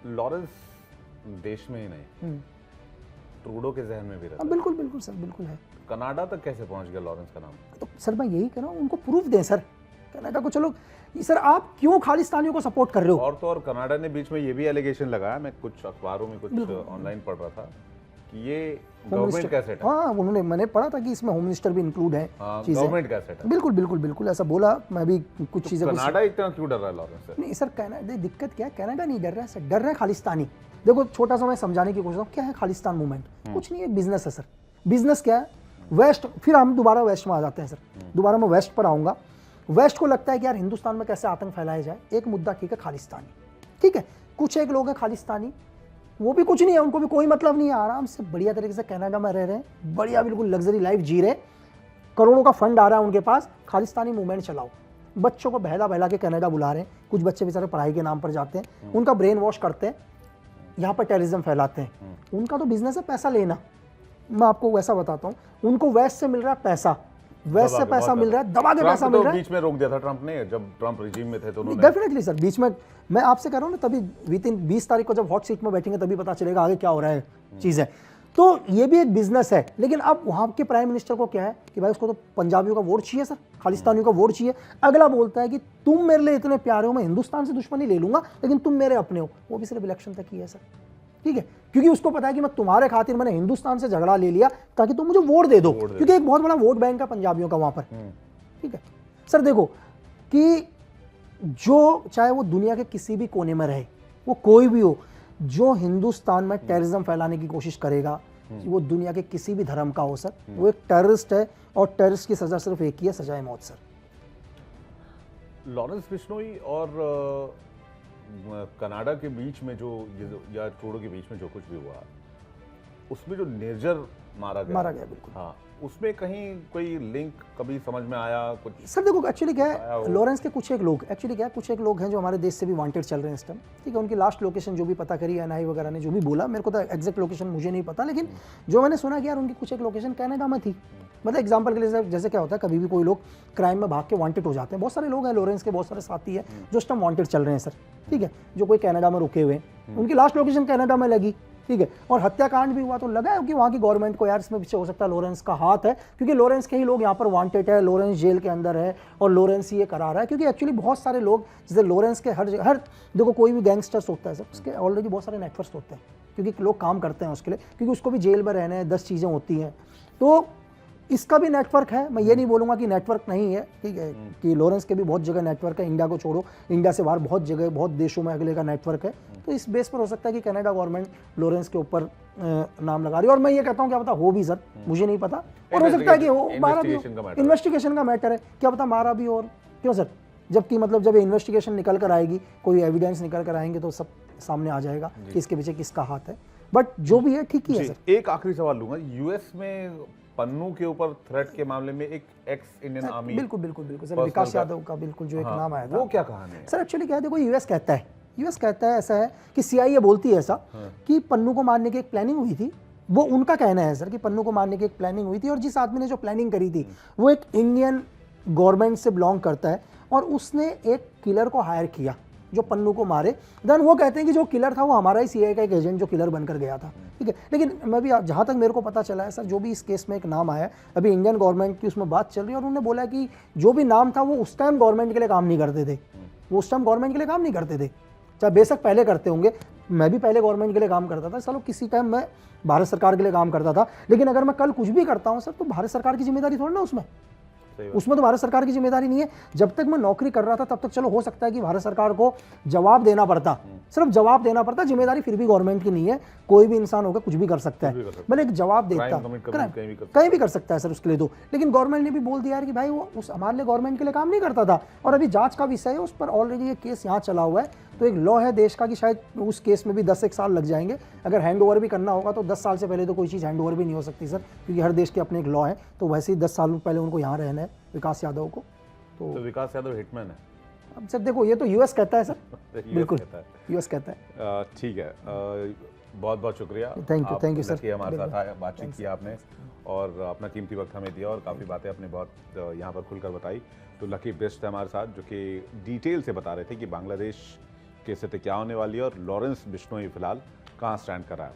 Lawrence देश में ही नहीं, ट्रूडो के जहन में भी रहता है। बिल्कुल बिल्कुल सर, बिल्कुल है। कनाडा तक कैसे पहुंच गया लॉरेंस का नाम? तो सर मैं यही कह रहा हूँ, उनको प्रूफ दें सर, कनाडा को। चलो सर, आप क्यों खालिस्तानियों को सपोर्ट कर रहे हो? और तो और कनाडा ने बीच में ये भी एलिगेशन लगाया, मैं कुछ अखबारों में कुछ ऑनलाइन पढ़ रहा था कि ये गवर्नमेंट का सेट है। हाँ, उन्होंने, मैंने पढ़ा था कि इसमें होम मिनिस्टर भी इंक्लूड है, गवर्नमेंट का सेट है। बिल्कुल बिल्कुल बिल्कुल ऐसा बोला, मैं भी कुछ चीजें। कनाडा इतना क्यों डर रहा है लॉरेंस से? नहीं सर, कनाडा, दिक्कत क्या है, कनाडा नहीं डर रहा है सर, डर रहा है खालिस्तानी। देखो छोटा सा मैं समझाने की कोशिश करूँ, क्या है खालिस्तान मूवमेंट? कुछ नहीं है, बिजनेस है सर। बिजनेस क्या है? वेस्ट, फिर हम दोबारा वेस्ट में आ जाते हैं सर, दोबारा मैं वेस्ट पर आऊंगा। वेस्ट को लगता है कि यार हिंदुस्तान में कैसे आतंक फैलाया जाए, एक मुद्दा ठीक है खालिस्तानी, ठीक है, कुछ एक लोग हैं खालिस्तानी, वो भी कुछ नहीं है, उनको भी कोई मतलब नहीं है, आराम से बढ़िया तरीके से कनाडा में रह रहे हैं, बढ़िया बिल्कुल लग्जरी लाइफ जी रहे, करोड़ों का फंड आ रहा है उनके पास, खालिस्तानी मूवमेंट चलाओ। बच्चों को बहला बहला के कनाडा बुला रहे हैं, कुछ बच्चे बेचारे पढ़ाई के नाम पर जाते हैं, उनका ब्रेन वॉश करते हैं, यहाँ पर टेररिज्म फैलाते हैं। उनका तो बिजनेस है पैसा लेना। मैं आपको वैसा बताता हूँ, उनको वेस्ट से मिल रहा है पैसा, वेस्ट से पैसा मिल रहा है, दबा के पैसा मिल रहा है। बीच में रोक दिया था ट्रंप ने, जब ट्रंप रिजीम में थे तो उन्होंने। डेफिनेटली सर, बीच में मैं आपसे कह रहा हूँ ना, तभी विदिन 20 तारीख को जब हॉट सीट में बैठेंगे तभी पता चलेगा आगे क्या हो रहा है चीज़ें। तो ये भी एक बिजनेस है, लेकिन अब वहाँ के प्राइम मिनिस्टर को क्या है कि भाई उसको तो पंजाबियों का वोट चाहिए सर, खालिस्तानियों का वोट चाहिए। अगला बोलता है कि तुम मेरे लिए इतने प्यारे हो, मैं हिंदुस्तान से दुश्मनी ले लूंगा, लेकिन तुम मेरे अपने हो। वो भी सिर्फ इलेक्शन तक ही है सर, ठीक है, क्योंकि उसको पता है कि मैं तुम्हारे खातिर मैंने हिंदुस्तान से झगड़ा ले लिया ताकि तुम मुझे वोट दे दो, क्योंकि एक बहुत बड़ा वोट बैंक है पंजाबियों का वहां पर, ठीक है सर। देखो कि जो चाहे वो दुनिया के किसी भी कोने में रहे, वो कोई भी हो, जो हिंदुस्तान में टेररिज्म फैलाने की कोशिश करेगा, वो दुनिया के किसी भी धर्म का हो सर, वो एक टेररिस्ट है, और टेररिस्ट की सजा सिर्फ एक ही है, सजाए मौत सर। लॉरेंस बिश्नोई और कनाडा के बीच में जो या ट्रूडो के बीच में जो कुछ भी हुआ, उसमें जो निर्जर मारा गया बिल्कुल, हाँ, उसमें कहीं कोई लिंक कभी समझ में आया कुछ? सर देखो एक्चुअली क्या है, लॉरेंस के कुछ एक लोग, एक्चुअली क्या है, कुछ एक लोग हैं जो हमारे देश से भी वांटेड चल रहे हैं इस टाइम, ठीक है। उनकी लास्ट लोकेशन जो भी पता करी एनआई वगैरह ने जो भी बोला, मेरे को तो एग्जैक्ट लोकेशन मुझे नहीं पता, लेकिन जो मैंने सुना कि यार उनकी कुछ एक लोकेशन कनाडा में थी। मतलब एग्जाम्पल के लिए जैसे क्या होता है, कभी भी कोई लोग क्राइम में भाग के वांटेड हो जाते हैं, बहुत सारे लोग हैं लॉरेंस के, बहुत सारे साथी है जो इस टाइम वांटेड चल रहे हैं सर, ठीक है, जो कोई कनाडा में रुके हुए हैं, उनकी लास्ट लोकेशन कनाडा में लगी, ठीक है। और हत्याकांड भी हुआ तो लगा है कि वहाँ की गवर्नमेंट को यार इसमें पीछे हो सकता है लॉरेंस का हाथ है, क्योंकि लॉरेंस के ही लोग यहाँ पर वांटेड है, लॉरेंस जेल के अंदर है और लॉरेंस ही ये करा रहा है। क्योंकि एक्चुअली बहुत सारे लोग, जैसे लॉरेंस के हर देखो कोई भी गैंगस्टर्स होता है सर, उसके ऑलरेडी बहुत सारे नेटवर्क्स होते हैं, क्योंकि लोग काम करते हैं उसके लिए, क्योंकि उसको भी जेल में रहना है, 10 चीज़ें होती हैं, तो इसका भी नेटवर्क है। मैं ये नहीं बोलूँगा कि नेटवर्क नहीं है, ठीक है, कि लॉरेंस के भी बहुत जगह नेटवर्क है, इंडिया को छोड़ो, इंडिया से बाहर बहुत जगह, बहुत देशों में अगले का नेटवर्क है। तो इस बेस पर हो सकता है कि कनाडा गवर्नमेंट लॉरेंस के ऊपर नाम लगा रही है, और मैं ये कहता हूँ क्या पता हो भी सर, मुझे नहीं पता, और हो सकता है कि हो मारा भी, इन्वेस्टिगेशन का मैटर है, क्या पता मारा भी, और क्यों सर, जबकि मतलब जब इन्वेस्टिगेशन निकल कर आएगी, कोई एविडेंस निकल कर आएंगे तो सब सामने आ जाएगा कि इसके पीछे किसका हाथ है, बट जो भी है ठीक ही है सर। एक आखिरी सवाल लूंगा, यूएस में पन्नू के ऊपर थ्रेट के मामले में एक एक्स इंडियन आर्मी, बिल्कुल बिल्कुल बिल्कुल सर, विकास यादव का बिल्कुल जो एक नाम आया था, वो क्या कहानी है सर? एक्चुअली क्या है, देखो यूएस कहता है ऐसा है कि सीआईए बोलती है ऐसा कि पन्नू को मारने की एक प्लानिंग हुई थी, वो उनका कहना है सर कि पन्नू को मारने की एक प्लानिंग हुई थी, और जिस आदमी ने जो प्लानिंग करी थी वो एक इंडियन गवर्नमेंट से बिलोंग करता है, और उसने एक किलर को हायर किया जो पन्नू को मारे। देन वो कहते हैं कि जो किलर था वो हमारा ही सीआईए का एक एजेंट जो किलर बनकर गया था, ठीक है। लेकिन मैं भी, जहाँ तक मेरे को पता चला है सर, जो भी इस केस में एक नाम आया है, अभी इंडियन गवर्नमेंट की उसमें बात चल रही है, और उन्होंने बोला कि जो भी नाम था वो उस टाइम गवर्नमेंट के लिए काम नहीं करते थे, वो उस टाइम गवर्नमेंट के लिए काम नहीं करते थे, चाहे बेशक पहले करते होंगे, मैं भी पहले गवर्नमेंट के लिए काम करता था, चलो किसी टाइम मैं भारत सरकार के लिए काम करता था, लेकिन अगर मैं कल कुछ भी करता हूँ सर, तो भारत सरकार की जिम्मेदारी थोड़ी ना उसमें तो भारत सरकार की जिम्मेदारी नहीं है। जब तक मैं नौकरी कर रहा था तब तक चलो हो सकता है कि भारत सरकार को जवाब देना पड़ता, सिर्फ जवाब देना पड़ता, जिम्मेदारी फिर भी गवर्नमेंट की नहीं है, कोई भी इंसान होगा कुछ भी कर सकता है, मैंने एक जवाब देता, कहीं भी कर सकता है सर उसके लिए तो। लेकिन गवर्नमेंट ने भी बोल दिया यार कि भाई वो उस हमारे लिए गवर्नमेंट के लिए काम नहीं करता था, और अभी जांच का विषय है, उस पर ऑलरेडी ये केस यहाँ चला हुआ है, तो एक लॉ है देश का कि शायद उस केस में भी 10-1 साल लग जाएंगे। अगर हैंड ओवर भी करना होगा तो 10 साल से पहले तो कोई चीज़ हैंड ओवर भी नहीं हो सकती सर, क्योंकि हर देश के अपने एक लॉ है, तो वैसे ही 10 साल पहले उनको यहाँ रहना है विकास यादव को। तो विकास यादव हिटमैन है? अब सर देखो ये तो यूएस कहता है सर बिल्कुल यूएस कहता है। ठीक है, बहुत बहुत शुक्रिया, थैंक यू सर, हमारे साथ बातचीत की आपने और अपना कीमती वक्त हमें दिया, और काफ़ी बातें आपने बहुत यहाँ पर खुलकर बताई। तो लकी बेस्ट है हमारे साथ, जो कि डिटेल से बता रहे थे कि बांग्लादेश केस से क्या होने वाली है और लॉरेंस बिश्नोई फिलहाल कहाँ स्टैंड कर रहा है।